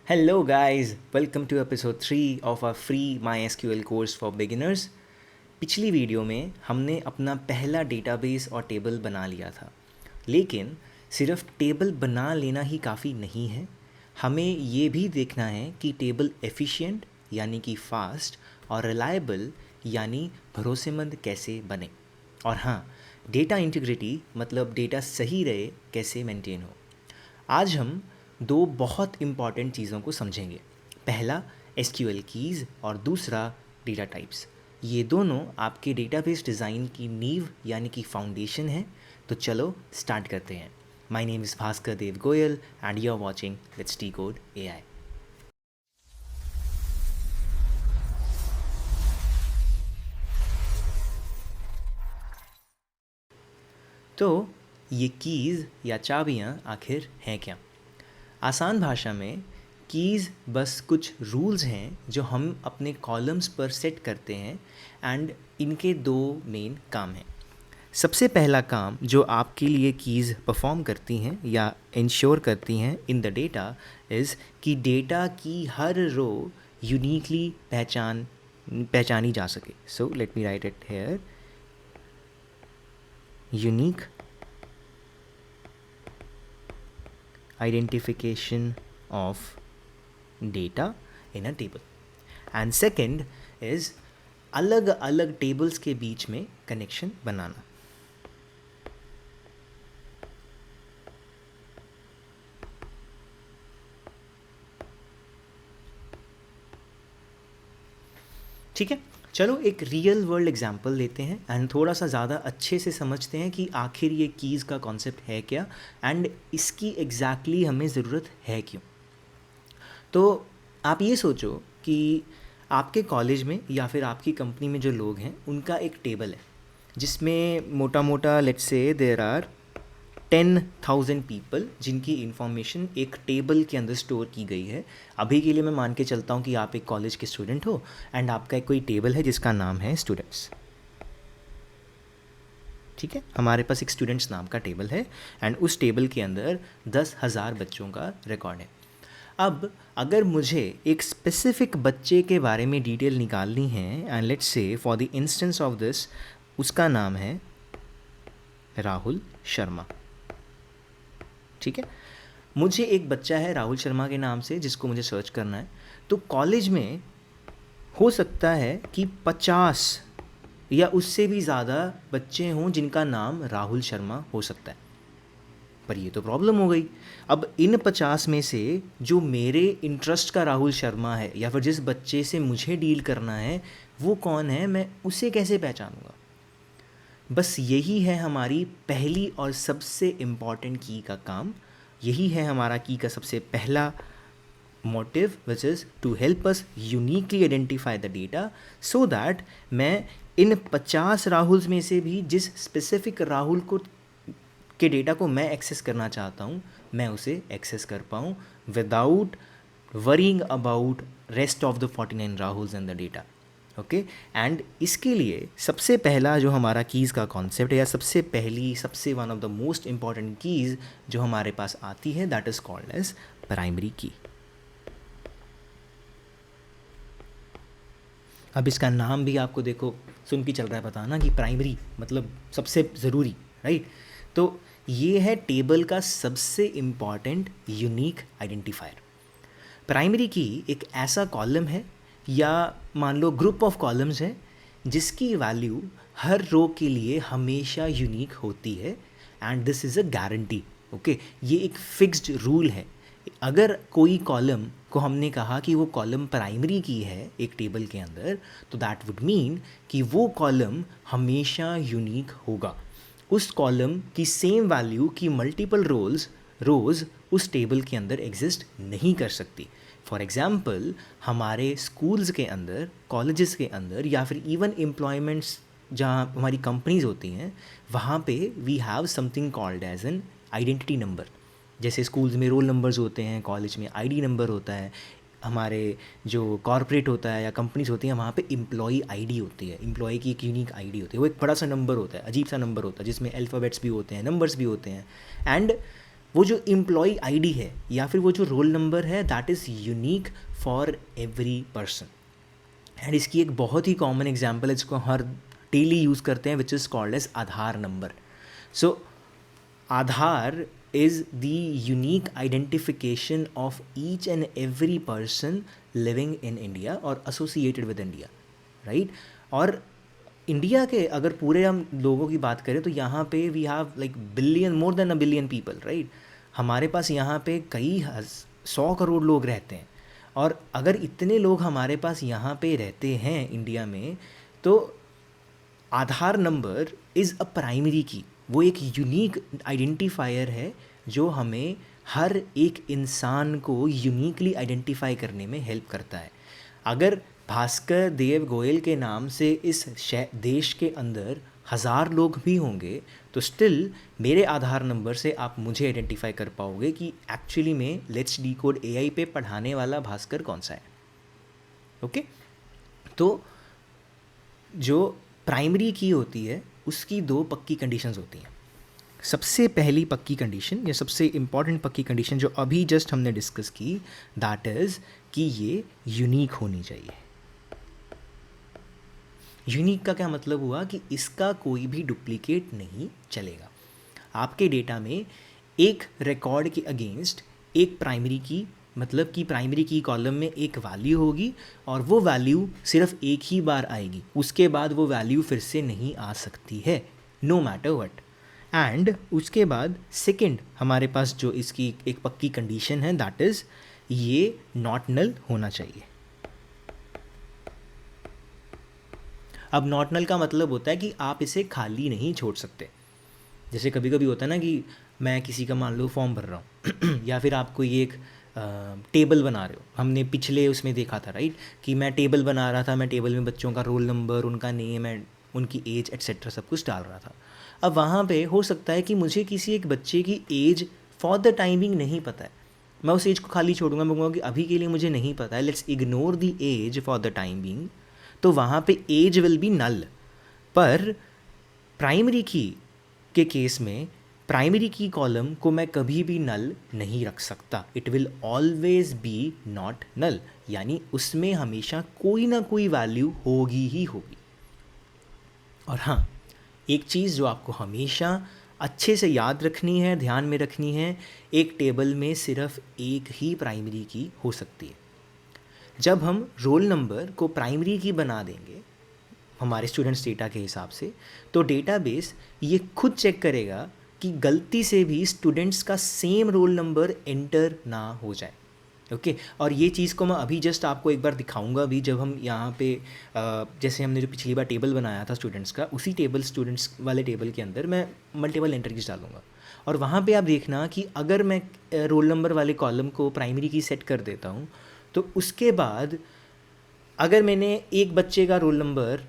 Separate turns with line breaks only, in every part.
Hello, guys. Welcome to episode 3 of our free MySQL course for beginners. पिछली video में हमने अपना पहला डेटाबेस और टेबल बना लिया था, लेकिन सिर्फ टेबल बना लेना ही काफ़ी नहीं है। हमें ये भी देखना है कि टेबल एफिशिएंट यानी कि फास्ट और रिलायबल यानी भरोसेमंद कैसे बने, और हाँ, डेटा इंटीग्रिटी मतलब डेटा सही रहे कैसे मेंटेन हो। आज हम दो बहुत इम्पॉर्टेंट चीज़ों को समझेंगे। पहला एसक्यूएल कीज़ और दूसरा डेटा टाइप्स। ये दोनों आपके डेटाबेस डिज़ाइन की नींव यानी कि फाउंडेशन है। तो चलो स्टार्ट करते हैं। My name is Bhaskar Dev Goyal and you are watching let's decode AI. तो ये कीज़ या चाबियाँ आखिर हैं क्या? आसान भाषा में कीज़ बस कुछ रूल्स हैं जो हम अपने कॉलम्स पर सेट करते हैं, एंड इनके दो मेन काम हैं। सबसे पहला काम जो आपके लिए कीज़ परफॉर्म करती हैं या इंश्योर करती हैं इन द डेटा इज़ कि डेटा की हर रो यूनिकली पहचानी जा सके। So let me right it here, unique identification of data in a table, and second is अलग अलग टेबल्स के बीच में कनेक्शन बनाना। ठीक है, चलो एक रियल वर्ल्ड एग्जांपल लेते हैं एंड थोड़ा सा ज़्यादा अच्छे से समझते हैं कि आखिर ये कीज़ का कॉन्सेप्ट है क्या एंड इसकी एग्जैक्टली हमें ज़रूरत है क्यों। तो आप ये सोचो कि आपके कॉलेज में या फिर आपकी कंपनी में जो लोग हैं उनका एक टेबल है जिसमें मोटा मोटा let's say there are 10,000 people जिनकी इन्फॉर्मेशन एक टेबल के अंदर स्टोर की गई है। अभी के लिए मैं मान के चलता हूँ कि आप एक कॉलेज के स्टूडेंट हो एंड आपका एक कोई टेबल है जिसका नाम है स्टूडेंट्स। ठीक है, हमारे पास एक स्टूडेंट्स नाम का टेबल है एंड उस टेबल के अंदर 10,000 बच्चों का रिकॉर्ड है। अब अगर मुझे एक स्पेसिफिक बच्चे के बारे में डिटेल निकालनी है and let's say for the instance of this उसका नाम है राहुल शर्मा। ठीक है, मुझे एक बच्चा है राहुल शर्मा के नाम से जिसको मुझे सर्च करना है। तो कॉलेज में हो सकता है कि 50 या उससे भी ज़्यादा बच्चे हों जिनका नाम राहुल शर्मा हो सकता है, पर ये तो प्रॉब्लम हो गई। अब इन 50 में से जो मेरे इंटरेस्ट का राहुल शर्मा है या फिर जिस बच्चे से मुझे डील करना है वो कौन है, मैं उसे कैसे पहचानूंगा? बस यही है हमारी पहली और सबसे इम्पॉर्टेंट की का काम। यही है हमारा की का सबसे पहला motive, which is to help us uniquely identify the data so that मैं इन 50 राहुल्स में से भी जिस स्पेसिफिक राहुल को के डेटा को मैं एक्सेस करना चाहता हूँ मैं उसे एक्सेस कर पाऊँ without worrying about rest of the 49 rows in the data. Okay, and इसके लिए सबसे पहला जो हमारा कीज़ का कॉन्सेप्ट है या सबसे one of the most important keys जो हमारे पास आती है that is called as primary key. अब इसका नाम भी आपको देखो सुन के चल रहा है पता ना कि प्राइमरी मतलब सबसे ज़रूरी, राइट? तो ये है टेबल का सबसे इम्पॉर्टेंट यूनिक आइडेंटिफायर। प्राइमरी की एक ऐसा कॉलम है या मान लो ग्रुप ऑफ कॉलम्स है जिसकी वैल्यू हर रो के लिए हमेशा यूनिक होती है and this is a guarantee. Okay, ये एक फिक्स्ड रूल है। अगर कोई कॉलम को हमने कहा कि वो कॉलम प्राइमरी की है एक टेबल के अंदर, तो दैट वुड मीन कि वो कॉलम हमेशा यूनिक होगा। उस कॉलम की सेम वैल्यू की मल्टीपल रोज़ उस टेबल के अंदर एग्जिस्ट नहीं कर सकती। फॉर एग्ज़ाम्पल, हमारे स्कूल्स के अंदर, कॉलेजेस के अंदर या फिर इवन एम्प्लॉयमेंट्स जहाँ हमारी कंपनीज होती हैं वहाँ पे we have something called as an identity number. जैसे स्कूल्स में रोल नंबर्स होते हैं, कॉलेज में आईडी नंबर होता है, हमारे जो कॉर्पोरेट होता है या कंपनीज होती हैं वहाँ पे एम्प्लॉई आईडी होती है, एम्प्लॉई की एक यूनिक आईडी होती है। वो एक बड़ा सा नंबर होता है, अजीब सा नंबर होता है जिसमें अल्फ़ाबेट्स भी होते हैं, नंबर्स भी होते हैं। एंड वो जो एम्प्लॉय आईडी है या फिर वो जो रोल नंबर है that is unique for every person. And इसकी एक बहुत ही कॉमन एग्जांपल है जिसको हर डेली यूज़ करते हैं which is called as Aadhaar number. So Aadhaar is the unique identification of each and every person living in India or associated with India, right? और India के अगर पूरे हम लोगों की बात करें तो यहाँ पे we have like billion, more than a billion people, right? हमारे पास यहाँ पे कई 100 करोड़ लोग रहते हैं। और अगर इतने लोग हमारे पास यहाँ पे रहते हैं इंडिया में, तो आधार नंबर इज़ अ प्राइमरी की, वो एक यूनिक आइडेंटिफायर है जो हमें हर एक इंसान को यूनिकली आइडेंटिफाई करने में हेल्प करता है। अगर भास्कर देव गोयल के नाम से इस देश के अंदर 1000 लोग भी होंगे तो स्टिल मेरे आधार नंबर से आप मुझे आइडेंटिफाई कर पाओगे कि एक्चुअली में लेट्स डिकोड एआई पे पढ़ाने वाला भास्कर कौन सा है। ओके, तो जो प्राइमरी की होती है उसकी 2 पक्की कंडीशंस होती हैं। सबसे पहली पक्की कंडीशन या सबसे इम्पॉर्टेंट पक्की कंडीशन जो अभी जस्ट हमने डिस्कस की, दैट इज़ कि ये यूनिक होनी चाहिए। यूनिक का क्या मतलब हुआ कि इसका कोई भी डुप्लीकेट नहीं चलेगा। आपके डेटा में एक रिकॉर्ड के अगेंस्ट एक प्राइमरी की, मतलब कि प्राइमरी की कॉलम में एक वैल्यू होगी और वो वैल्यू सिर्फ एक ही बार आएगी, उसके बाद वो वैल्यू फिर से नहीं आ सकती है, नो मैटर व्हाट। एंड उसके बाद सेकंड हमारे पास जो इसकी एक पक्की कंडीशन है दैट इज़ ये नॉट नल होना चाहिए। अब नॉट नल का मतलब होता है कि आप इसे खाली नहीं छोड़ सकते। जैसे कभी कभी होता है ना कि मैं किसी का मान लो फॉर्म भर रहा हूँ या फिर आप कोई एक टेबल बना रहे हो, हमने पिछले उसमें देखा था राइट कि मैं टेबल बना रहा था, मैं टेबल में बच्चों का रोल नंबर, उनका नेम एंड उनकी एज एट्सेट्रा सब कुछ डाल रहा था। अब वहाँ पे हो सकता है कि मुझे किसी एक बच्चे की एज फॉर द टाइमिंग नहीं पता है, मैं उस एज को खाली छोड़ूंगा, मैं कहूँगा कि अभी के लिए मुझे नहीं पता है, let's ignore the age for the time being, तो वहाँ पे एज विल बी नल। पर प्राइमरी की के केस में प्राइमरी की कॉलम को मैं कभी भी नल नहीं रख सकता, it will always be not null, यानी उसमें हमेशा कोई ना कोई वैल्यू होगी ही होगी। और हाँ, एक चीज़ जो आपको हमेशा अच्छे से याद रखनी है, ध्यान में रखनी है, एक टेबल में सिर्फ एक ही प्राइमरी की हो सकती है। जब हम रोल नंबर को प्राइमरी की बना देंगे हमारे स्टूडेंट्स डेटा के हिसाब से, तो डेटाबेस ये खुद चेक करेगा कि गलती से भी स्टूडेंट्स का सेम रोल नंबर एंटर ना हो जाए। ओके, और ये चीज़ को मैं अभी जस्ट आपको एक बार दिखाऊंगा भी, जब हम यहाँ पे जैसे हमने जो पिछली बार टेबल बनाया था स्टूडेंट्स का, उसी टेबल स्टूडेंट्स वाले टेबल के अंदर मैं मल्टीपल एंट्रीज डालूंगा और वहाँ पे आप देखना कि अगर मैं रोल नंबर वाले कॉलम को प्राइमरी की सेट कर देता हूँ तो उसके बाद अगर मैंने एक बच्चे का रोल नंबर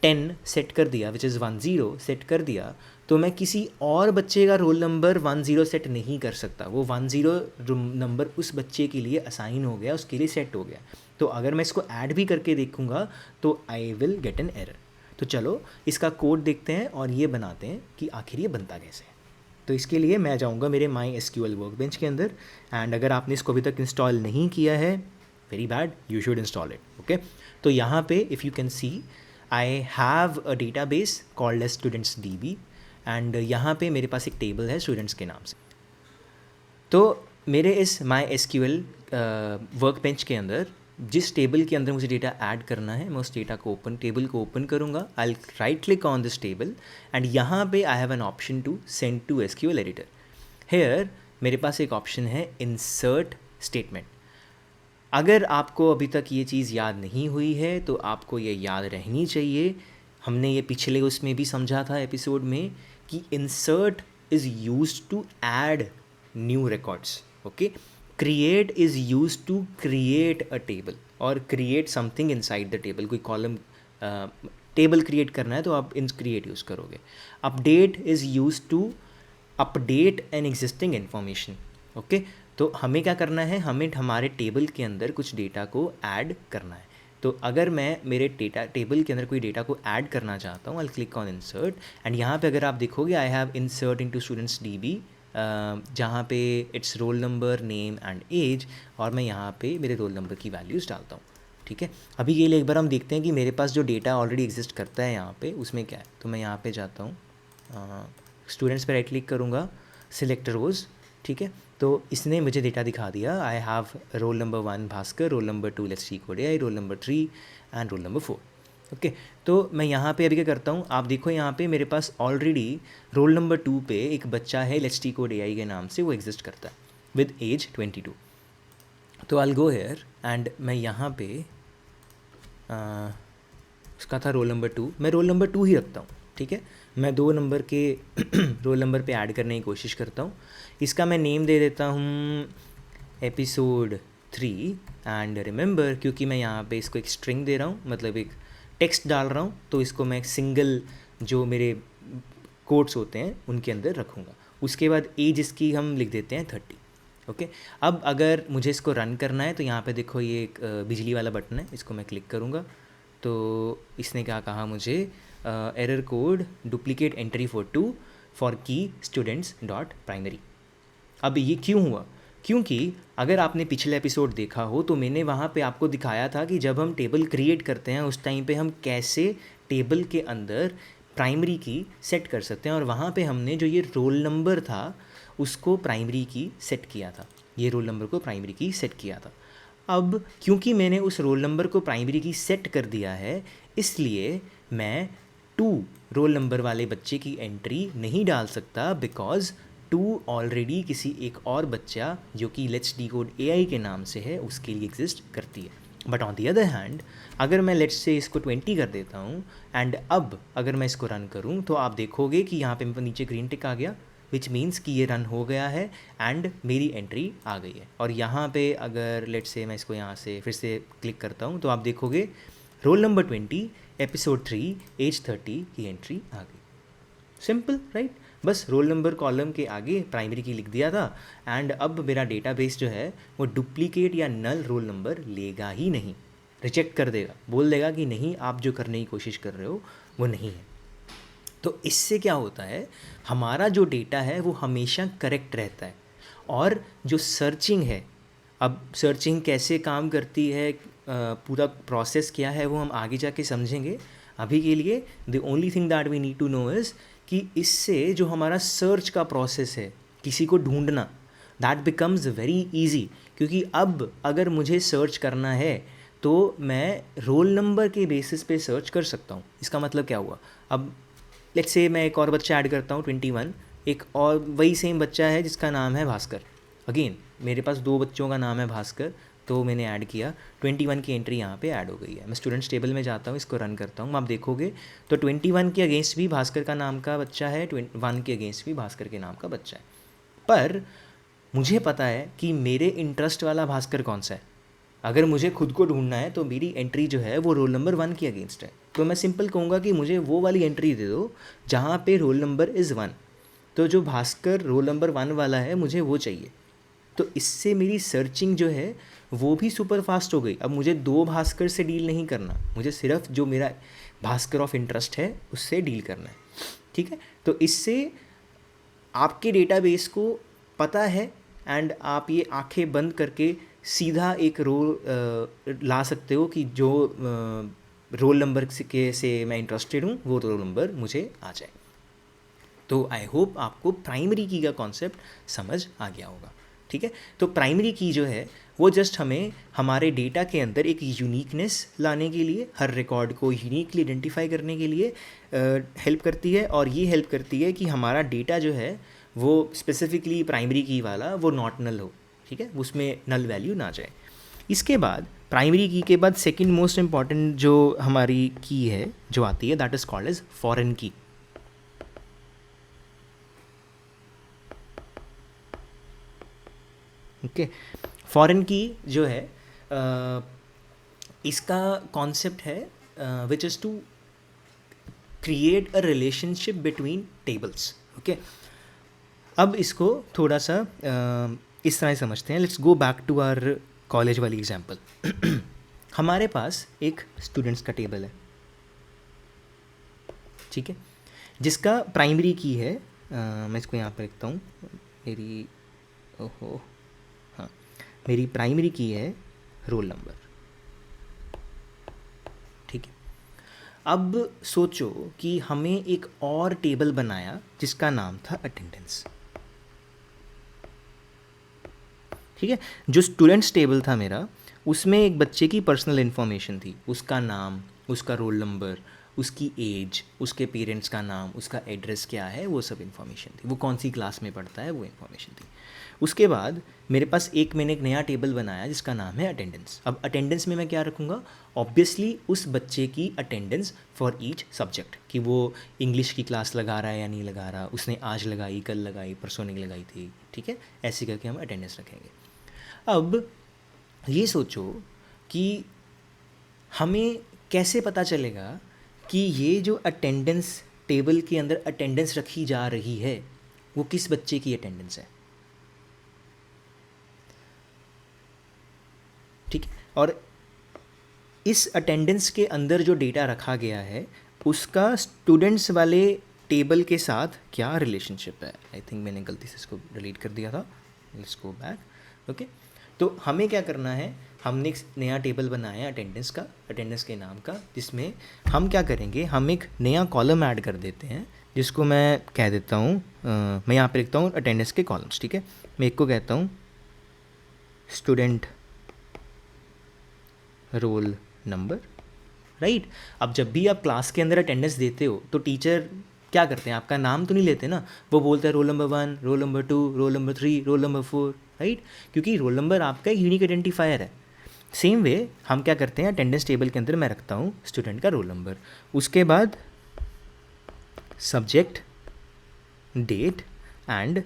10 सेट कर दिया विच इज़ 10 सेट कर दिया, तो मैं किसी और बच्चे का रोल नंबर 10 सेट नहीं कर सकता। वो 10 नंबर उस बच्चे के लिए असाइन हो गया, उसके लिए सेट हो गया। तो अगर मैं इसको ऐड भी करके देखूंगा तो I will get an error. तो चलो इसका कोड देखते हैं और ये बनाते हैं कि आखिर ये बनता कैसे है। तो इसके लिए मैं जाऊंगा मेरे MySQL वर्कबेंच के अंदर, एंड अगर आपने इसको अभी तक इंस्टॉल नहीं किया है, very bad, you should install it. Okay, तो यहाँ पे if you can see I have a database called as students DB, and यहाँ पे मेरे पास एक टेबल है स्टूडेंट्स के नाम से। तो मेरे इस MySQL वर्कबेंच के अंदर जिस टेबल के अंदर मुझे डेटा ऐड करना है, मैं उस डेटा को टेबल को ओपन करूँगा। I right click on this table and यहाँ पे I have an option to send to SQL editor. Here मेरे पास एक ऑप्शन है इंसर्ट स्टेटमेंट। अगर आपको अभी तक ये चीज़ याद नहीं हुई है तो आपको ये याद रहनी चाहिए। हमने ये पिछले उसमें भी समझा था एपिसोड में कि insert is used to add new records. Okay, create is used to create a table और create something inside the table. कोई कॉलम टेबल क्रिएट करना है तो आप इन क्रिएट यूज़ करोगे। Update is used to update an existing information. Okay, तो हमें क्या करना है, हमें हमारे टेबल के अंदर कुछ डेटा को ऐड करना है। तो अगर मैं मेरे टेबल के अंदर कोई डेटा को ऐड करना चाहता हूँ, I click on insert and यहाँ पे अगर आप देखोगे I have insert into students DB जहाँ पे it's roll number, name and age, और मैं यहाँ पे मेरे रोल नंबर की वैल्यूज़ डालता हूँ। ठीक है, अभी के लिए एक बार हम देखते हैं कि मेरे पास जो डेटा ऑलरेडी एग्जिस्ट करता है यहाँ पे उसमें क्या है। तो मैं यहाँ पे जाता हूँ, स्टूडेंट्स पे राइट क्लिक करूँगा, सिलेक्ट रोज़। ठीक है, तो इसने मुझे डेटा दिखा दिया। I have roll number 1 Bhaskar, roll number 2 let's see code AI, roll number 3 and roll number 4। Okay, तो मैं यहाँ पे अभी क्या करता हूँ, आप देखो यहाँ पे मेरे पास ऑलरेडी रोल नंबर 2 पे एक बच्चा है लेट्स सी कोड AI के नाम से, वो एग्जिस्ट करता है विद एज 22। तो I will go here and मैं यहाँ पे उसका था रोल नंबर 2, मैं रोल नंबर 2 ही रखता हूँ। ठीक है, मैं 2 नंबर के रोल नंबर पे ऐड करने की कोशिश करता हूँ। इसका मैं नेम दे देता हूँ एपिसोड 3 एंड रिमेंबर, क्योंकि मैं यहाँ पे इसको एक स्ट्रिंग दे रहा हूँ, मतलब एक टेक्स्ट डाल रहा हूँ, तो इसको मैं सिंगल जो मेरे कोट्स होते हैं उनके अंदर रखूँगा। उसके बाद एज इसकी हम लिख देते हैं 30। ओके, अब अगर मुझे इसको रन करना है तो यहाँ पे देखो ये एक बिजली वाला बटन है, इसको मैं क्लिक करूँगा तो इसने क्या कहा मुझे, error code duplicate entry for की स्टूडेंट्स डॉट प्राइमरी। अब ये क्यों हुआ, क्योंकि अगर आपने पिछले एपिसोड देखा हो तो मैंने वहाँ पे आपको दिखाया था कि जब हम टेबल क्रिएट करते हैं उस टाइम पे हम कैसे टेबल के अंदर प्राइमरी की सेट कर सकते हैं, और वहाँ पे हमने जो ये रोल नंबर था उसको प्राइमरी की सेट किया था, ये रोल नंबर को प्राइमरी की सेट किया था। अब क्योंकि मैंने उस रोल नंबर को प्राइमरी की सेट कर दिया है, इसलिए मैं 2 रोल नंबर वाले बच्चे की एंट्री नहीं डाल सकता, बिकॉज 2 ऑलरेडी किसी एक और बच्चा जो कि लेट्स डिकोड AI के नाम से है उसके लिए एग्जिस्ट करती है। But on the other hand अगर मैं लेट्स से इसको 20 कर देता हूँ एंड अब अगर मैं इसको रन करूँ तो आप देखोगे कि यहाँ पे नीचे ग्रीन टिक आ गया, विच मीन्स कि ये रन हो गया है एंड मेरी एंट्री आ गई है। और यहाँ पे अगर लेट्स से मैं इसको यहाँ से फिर से क्लिक करता हूँ तो आप देखोगे रोल नंबर 20 एपिसोड 3 एज 30 की एंट्री आ गई। सिंपल राइट, बस रोल नंबर कॉलम के आगे प्राइमरी की लिख दिया था एंड अब मेरा डेटाबेस जो है वो डुप्लीकेट या नल रोल नंबर लेगा ही नहीं, रिजेक्ट कर देगा, बोल देगा कि नहीं आप जो करने की कोशिश कर रहे हो वो नहीं है। तो इससे क्या होता है, हमारा जो डेटा है वो हमेशा करेक्ट रहता है। और जो सर्चिंग है, अब सर्चिंग कैसे काम करती है, पूरा प्रोसेस क्या है वो हम आगे जाके समझेंगे। अभी के लिए the only thing that we need to know is कि इससे जो हमारा सर्च का प्रोसेस है, किसी को ढूंढना, दैट बिकम्स वेरी ईजी। क्योंकि अब अगर मुझे सर्च करना है तो मैं रोल नंबर के बेसिस पे सर्च कर सकता हूँ। इसका मतलब क्या हुआ, अब लेट्स से मैं एक और बच्चा ऐड करता हूँ 21, एक और वही सेम बच्चा है जिसका नाम है भास्कर। अगेन मेरे पास 2 बच्चों का नाम है भास्कर, तो मैंने ऐड किया, 21 की एंट्री यहाँ पे ऐड हो गई है। मैं स्टूडेंट्स टेबल में जाता हूँ, इसको रन करता हूँ, आप देखोगे तो 21 के अगेंस्ट भी भास्कर का नाम का बच्चा है, 1 के अगेंस्ट भी भास्कर के नाम का बच्चा है। पर मुझे पता है कि मेरे इंटरेस्ट वाला भास्कर कौन सा है। अगर मुझे खुद को ढूंढना है तो मेरी एंट्री जो है वो रोल नंबर 1 के अगेंस्ट है, तो मैं सिंपल कहूँगा कि मुझे वो वाली एंट्री दे दो जहाँ पे रोल नंबर इज़ 1। तो जो भास्कर रोल नंबर 1 वाला है मुझे वो चाहिए। तो इससे मेरी सर्चिंग जो है वो भी सुपर फास्ट हो गई। अब मुझे 2 भास्कर से डील नहीं करना, मुझे सिर्फ जो मेरा भास्कर ऑफ इंटरेस्ट है उससे डील करना है। ठीक है, तो इससे आपके डेटाबेस को पता है एंड आप ये आंखें बंद करके सीधा एक ला सकते हो कि जो रोल नंबर से मैं इंटरेस्टेड हूँ वो रोल नंबर मुझे आ जाए। तो आई होप आपको प्राइमरी की का कॉन्सेप्ट समझ आ गया होगा। ठीक है, तो प्राइमरी की जो है वो जस्ट हमें हमारे डेटा के अंदर एक यूनिकनेस लाने के लिए, हर रिकॉर्ड को यूनिकली आइडेंटिफाई करने के लिए हेल्प करती है। और ये हेल्प करती है कि हमारा डेटा जो है वो स्पेसिफिकली प्राइमरी की वाला वो नॉट नल हो। ठीक है, उसमें नल वैल्यू ना जाए। इसके बाद प्राइमरी की के बाद सेकंड मोस्ट इम्पॉर्टेंट जो हमारी की है जो आती है that is called as foreign key. Okay, foreign key जो है इसका कॉन्सेप्ट है which is to create a relationship between tables. Okay, अब इसको थोड़ा सा इस तरह समझते हैं। Let's go back to our college वाली एग्जांपल। हमारे पास एक स्टूडेंट्स का टेबल है, ठीक है, जिसका प्राइमरी की है, मैं इसको यहाँ पर लिखता हूँ मेरी, ओहो, हाँ, मेरी प्राइमरी की है रोल नंबर, ठीक है। अब सोचो कि हमें एक और टेबल बनाया जिसका नाम था अटेंडेंस, ठीक है। जो स्टूडेंट्स टेबल था मेरा, उसमें एक बच्चे की पर्सनल इन्फॉर्मेशन थी, उसका नाम, उसका रोल नंबर, उसकी एज, उसके पेरेंट्स का नाम, उसका एड्रेस क्या है, वो सब इन्फॉर्मेशन थी, वो कौन सी क्लास में पढ़ता है, वो इन्फॉर्मेशन थी। उसके बाद मेरे पास मैंने एक नया टेबल बनाया जिसका नाम है अटेंडेंस। अब अटेंडेंस में मैं क्या रखूँगा, ऑब्वियसली उस बच्चे की अटेंडेंस फॉर ईच सब्जेक्ट, कि वो इंग्लिश की क्लास लगा रहा है या नहीं लगा रहा, उसने आज लगाई, कल लगाई, परसों नहीं लगाई थी, ठीक है। ऐसे करके हम अटेंडेंस रखेंगे। अब ये सोचो कि हमें कैसे पता चलेगा कि ये जो अटेंडेंस टेबल के अंदर अटेंडेंस रखी जा रही है वो किस बच्चे की अटेंडेंस है, ठीक है। और इस अटेंडेंस के अंदर जो डेटा रखा गया है उसका स्टूडेंट्स वाले टेबल के साथ क्या रिलेशनशिप है। आई थिंक मैंने गलती से इसको डिलीट कर दिया था, लेट्स गो बैक, ओके। तो हमें क्या करना है, हमने एक नया टेबल बनाया है अटेंडेंस का, अटेंडेंस के नाम का, जिसमें हम क्या करेंगे, हम एक नया कॉलम ऐड कर देते हैं जिसको मैं कह देता हूँ, मैं यहाँ पे लिखता हूँ अटेंडेंस के कॉलम्स, ठीक है। मैं एक को कहता हूँ स्टूडेंट रोल नंबर, राइट। अब जब भी आप क्लास के अंदर अटेंडेंस देते हो तो टीचर क्या करते हैं, आपका नाम तो नहीं लेते ना, वो बोलते हैं role number 1, role number 2, role number 3, role number 4, right, क्योंकि रोल नंबर आपका एक यूनिक आइडेंटिफायर है। सेम वे हम क्या करते हैं, अटेंडेंस टेबल के अंदर मैं रखता हूँ स्टूडेंट का रोल नंबर, उसके बाद सब्जेक्ट, डेट एंड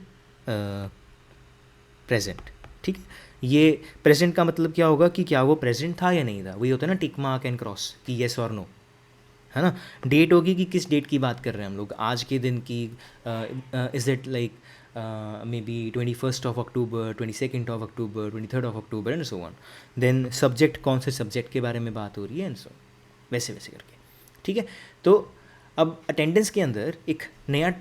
प्रेजेंट, ठीक है। ये प्रेजेंट का मतलब क्या होगा कि क्या वो प्रेजेंट था या नहीं था, वही होता है ना टिक मार्क एंड क्रॉस, कि येस और नो, है ना। डेट होगी कि किस डेट की बात कर रहे हैं हम लोग, आज के दिन की, is it like maybe 21 of October, 22 of October, 23 of October and so on. Then subject, कौन से सब्जेक्ट के बारे में बात हो रही है एंड सो, वैसे वैसे करके, ठीक है। तो अब अटेंडेंस के अंदर एक नया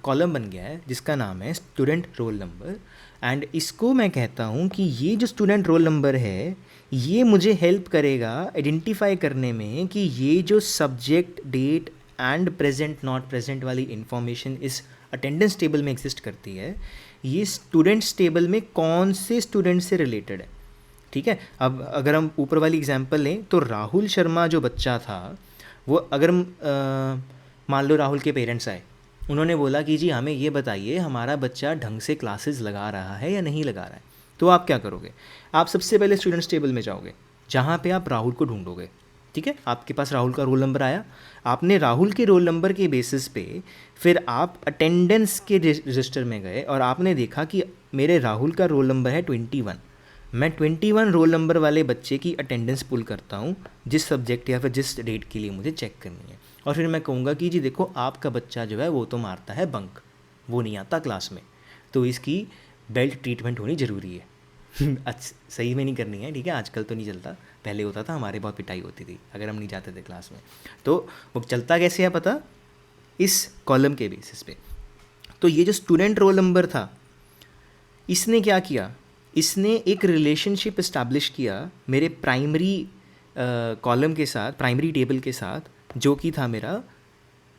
कॉलम बन गया है जिसका नाम है स्टूडेंट रोल नंबर, एंड इसको मैं कहता हूँ कि ये जो स्टूडेंट रोल नंबर है ये मुझे हेल्प करेगा आइडेंटिफाई करने में कि ये जो subject, date and present not present वाली इन्फॉर्मेशन इस अटेंडेंस टेबल में एग्जिस्ट करती है, ये स्टूडेंट्स टेबल में कौन से स्टूडेंट से रिलेटेड है, ठीक है। अब अगर हम ऊपर वाली एग्जांपल लें तो राहुल शर्मा जो बच्चा था वो, अगर मान लो राहुल के पेरेंट्स आए, उन्होंने बोला कि जी हमें ये बताइए हमारा बच्चा ढंग से क्लासेस लगा रहा है या नहीं लगा रहा है, तो आप क्या करोगे, आप सबसे पहले स्टूडेंट्स टेबल में जाओगे जहाँ पे आप राहुल को ढूंढोगे, ठीक है। आपके पास राहुल का रोल नंबर आया, आपने राहुल के रोल नंबर के बेसिस पे फिर आप अटेंडेंस के रजिस्टर में गए और आपने देखा कि मेरे राहुल का रोल नंबर है 21, मैं 21 रोल नंबर वाले बच्चे की अटेंडेंस पुल करता हूँ जिस सब्जेक्ट या फिर जिस डेट के लिए मुझे चेक करनी है, और फिर मैं कहूँगा कि जी देखो आपका बच्चा जो है वो तो मारता है बंक, वो नहीं आता क्लास में, तो इसकी बेल्ट ट्रीटमेंट होनी ज़रूरी है। सही में नहीं करनी है, ठीक है, आजकल तो नहीं चलता, पहले होता था, हमारे बहुत पिटाई होती थी अगर हम नहीं जाते थे क्लास में। तो वो चलता कैसे है पता, इस कॉलम के बेसिस पे। तो ये जो स्टूडेंट रोल नंबर था, इसने क्या किया, इसने एक रिलेशनशिप इस्टेब्लिश किया मेरे प्राइमरी कॉलम के साथ, प्राइमरी टेबल के साथ, जो कि था मेरा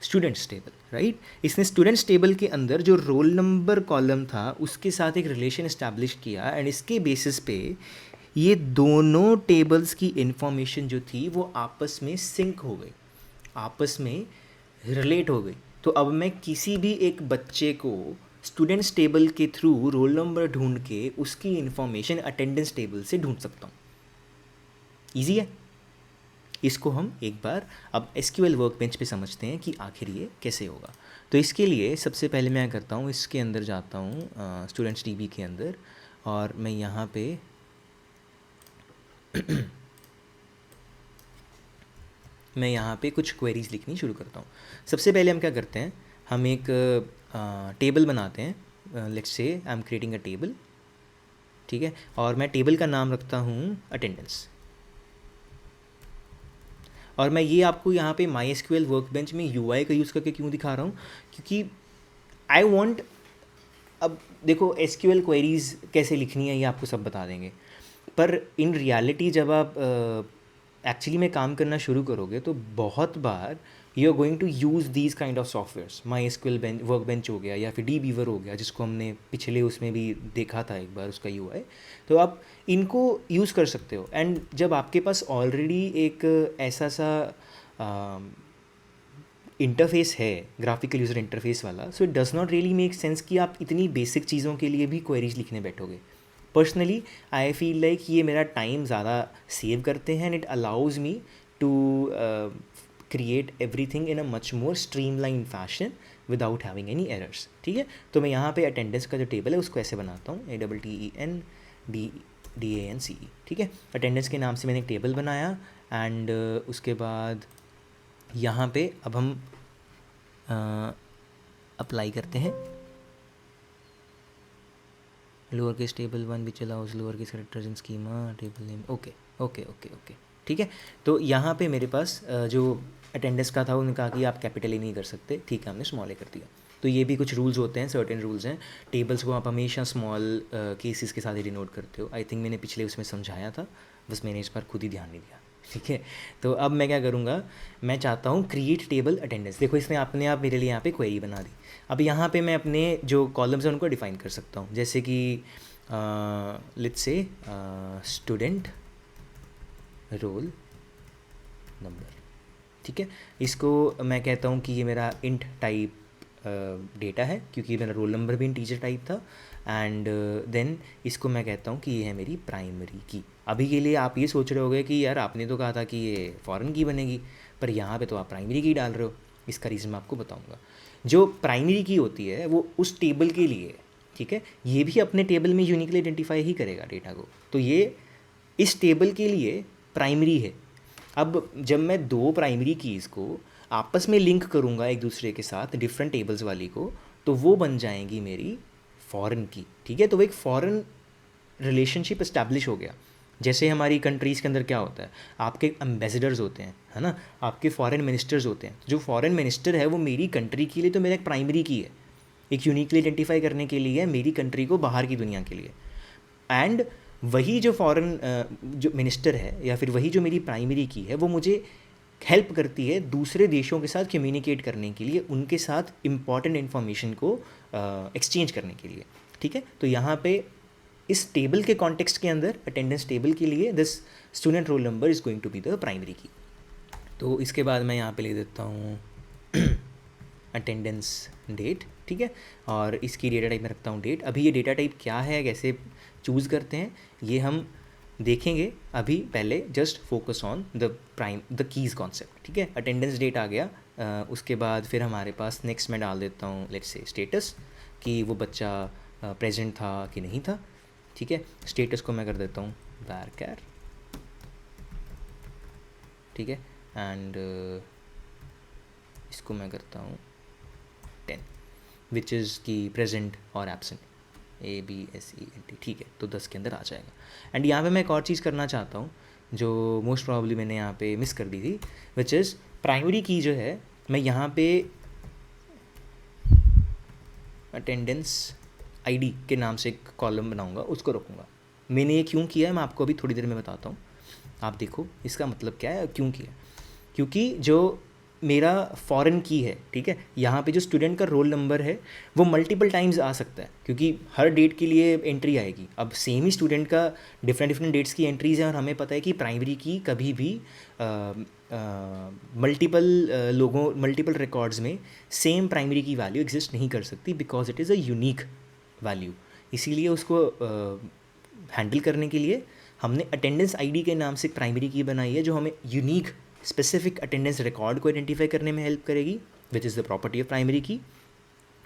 स्टूडेंट्स टेबल, राइट। इसने स्टूडेंट्स टेबल के अंदर जो रोल नंबर कॉलम था उसके साथ एक रिलेशन इस्टेब्लिश किया, एंड इसके बेसिस पे ये दोनों टेबल्स की इन्फॉर्मेशन जो थी वो आपस में सिंक हो गई, आपस में रिलेट हो गई। तो अब मैं किसी भी एक बच्चे को स्टूडेंट्स टेबल के थ्रू रोल नंबर ढूंढ के उसकी इन्फॉर्मेशन अटेंडेंस टेबल से ढूंढ सकता हूँ। ईजी है। इसको हम एक बार अब एसक्यूएल वर्कबेंच पे समझते हैं कि आखिर ये कैसे होगा। तो इसके लिए सबसे पहले मैं क्या करता हूँ, इसके अंदर जाता हूँ स्टूडेंट्स टीबी के अंदर, और मैं यहाँ पे मैं यहाँ पे कुछ क्वेरीज लिखनी शुरू करता हूँ। सबसे पहले हम क्या करते हैं, हम एक टेबल बनाते हैं, let's say I am creating a table, ठीक है, और मैं टेबल का नाम रखता हूँ अटेंडेंस। और मैं ये आपको यहाँ पे माई एसक्यूएल वर्कबेंच में यूआई का यूज़ करके क्यों दिखा रहा हूँ, क्योंकि आई वांट, अब देखो एसक्यूएल क्वेरीज कैसे लिखनी है ये आपको सब बता देंगे, पर इन रियलिटी जब आप एक्चुअली में काम करना शुरू करोगे तो बहुत बार you are going to use these kind of softwares. MySQL workbench हो गया या फिर डी बीवर हो गया, जिसको हमने पिछले उसमें भी देखा था एक बार उसका यूआई, तो आप इनको यूज़ कर सकते हो। एंड जब आपके पास ऑलरेडी एक ऐसा सा इंटरफेस है, ग्राफिकल यूज़र इंटरफेस वाला, so it does not really make sense कि आप इतनी बेसिक चीज़ों के लिए भी क्वेरीज लिखने बैठोगे। पर्सनली आई फील लाइक ये मेरा टाइम ज़्यादा सेव करते हैं and it allows me to create everything in a much more streamline fashion without having any errors. ठीक है, तो मैं यहाँ पे अटेंडेंस का जो टेबल है उसको ऐसे बनाता हूँ, ATTENDANCE। ठीक है, अटेंडेंस के नाम से मैंने एक टेबल बनाया एंड उसके बाद यहाँ पे अब हम अप्लाई करते हैं lower case table 1 which allows lower case characters in schema table name. Okay okay okay okay, ठीक है। तो यहाँ पे मेरे पास जो अटेंडेंस का था उन्होंने कहा कि आप कैपिटल ही नहीं कर सकते, ठीक है, हमने स्मॉल ए कर दिया। तो ये भी कुछ रूल्स होते हैं, सर्टेन रूल्स हैं। टेबल्स को आप हमेशा स्मॉल केसेस के साथ ही डिनोट करते हो। आई थिंक मैंने पिछले उसमें समझाया था, बस मैंने इस बार खुद ही ध्यान नहीं दिया। ठीक है, तो अब मैं क्या करूँगा, मैं चाहता हूँ क्रिएट टेबल अटेंडेंस। देखो इसने अपने आप मेरे लिए यहाँ पे क्वेरी बना दी। अब यहाँ पे मैं अपने जो कॉलम्स हैं उनको डिफाइन कर सकता हूँ, जैसे कि let's say student roll number. ठीक है, इसको मैं कहता हूँ कि ये मेरा इंट टाइप डेटा है, क्योंकि मेरा रोल नंबर भी इंटीजर टाइप था। एंड देन इसको मैं कहता हूँ कि ये है मेरी प्राइमरी की। अभी के लिए आप ये सोच रहे होगे कि यार आपने तो कहा था कि ये फॉरेन की बनेगी, पर यहाँ पे तो आप प्राइमरी की डाल रहे हो। इसका रीज़न मैं आपको बताऊँगा। जो प्राइमरी की होती है वो उस टेबल के लिए, ठीक है, ये भी अपने टेबल में यूनिकली आइडेंटिफाई ही करेगा डेटा को, तो ये इस टेबल के लिए प्राइमरी है। अब जब मैं दो प्राइमरी कीज़ को आपस में लिंक करूँगा एक दूसरे के साथ, डिफरेंट टेबल्स वाली को, तो वो बन जाएंगी मेरी फॉरेन की। ठीक है, तो वो एक फॉरेन रिलेशनशिप इस्टेब्लिश हो गया। जैसे हमारी कंट्रीज़ के अंदर क्या होता है, आपके एम्बेसडर्स होते हैं, है ना, आपके फॉरेन मिनिस्टर्स होते हैं। जो फॉरेन मिनिस्टर है वो मेरी कंट्री के लिए तो मेरा एक प्राइमरी की है, एक यूनिकली आइडेंटिफाई करने के लिए है मेरी कंट्री को बाहर की दुनिया के लिए। एंड वही जो फॉरेन जो मिनिस्टर है या फिर वही जो मेरी प्राइमरी की है, वो मुझे हेल्प करती है दूसरे देशों के साथ कम्युनिकेट करने के लिए, उनके साथ इम्पॉर्टेंट इन्फॉर्मेशन को एक्सचेंज करने के लिए। ठीक है, तो यहाँ पे इस टेबल के कॉन्टेक्स्ट के अंदर अटेंडेंस टेबल के लिए this student roll number is going to be the primary key. तो इसके बाद मैं यहाँ पे ले देता हूँ अटेंडेंस डेट। ठीक है, और इसकी डेटा टाइप में रखता हूँ डेट। अभी ये डेटा टाइप क्या है, कैसे चूज़ करते हैं, ये हम देखेंगे। अभी पहले just focus on the keys concept. ठीक है, अटेंडेंस डेट आ गया। उसके बाद फिर हमारे पास नेक्स्ट मैं डाल देता हूँ लेट्स से स्टेटस, कि वो बच्चा प्रेजेंट था कि नहीं था। ठीक है, स्टेटस को मैं कर देता हूँ varchar। ठीक है, एंड इसको मैं करता हूँ 10, विच इज़ की प्रेजेंट और एब्सेंट, ABSENT। ठीक है, तो 10 के अंदर आ जाएगा। एंड यहाँ पे मैं एक और चीज़ करना चाहता हूँ जो मोस्ट प्रॉब्ली मैंने यहाँ पे मिस कर दी थी, विच इज़ प्राइमरी की जो है, मैं यहाँ पे अटेंडेंस आईडी के नाम से एक कॉलम बनाऊंगा, उसको रखूँगा। मैंने ये क्यों किया है मैं आपको अभी थोड़ी देर में बताता हूँ। आप देखो इसका मतलब क्या है, क्यों किया। क्योंकि जो मेरा फॉरेन की है, ठीक है, यहाँ पे जो स्टूडेंट का रोल नंबर है वो मल्टीपल टाइम्स आ सकता है, क्योंकि हर डेट के लिए एंट्री आएगी। अब सेम ही स्टूडेंट का डिफरेंट डेट्स की एंट्रीज हैं, और हमें पता है कि प्राइमरी की कभी भी मल्टीपल रिकॉर्ड्स में सेम प्राइमरी की वैल्यू एग्जिस्ट नहीं कर सकती, because it is a unique value. इसीलिए उसको हैंडल करने के लिए हमने अटेंडेंस आईडी के नाम से एक प्राइमरी की बनाई है, जो हमें यूनिक स्पेसिफिक अटेंडेंस रिकॉर्ड को आइडेंटिफाई करने में हेल्प करेगी, which is the property of primary की।